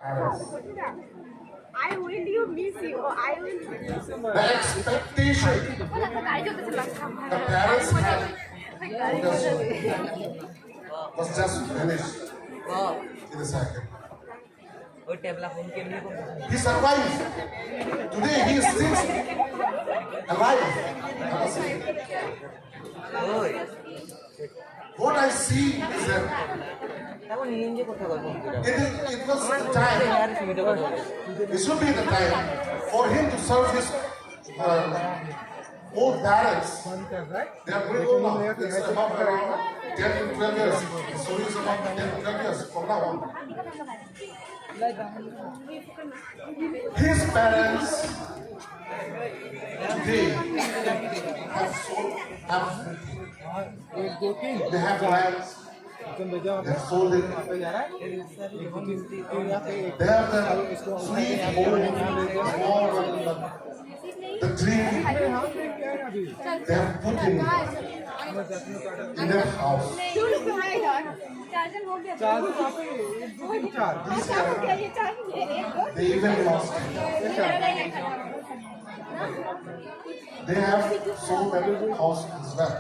I will you miss you or I will The expectation the parents had was just finished in a second. He survived. Today he is still alive. What I see is that it was the time. It should be the time for him to serve his old parents. They are very old now. It's about around 10 to 12 years. The story is about 10 to 12 years from now on. His parents today they have lands. They have sold it. They have the sweet home, the dream. They have put in their house. They even lost it. They have sold that house as well.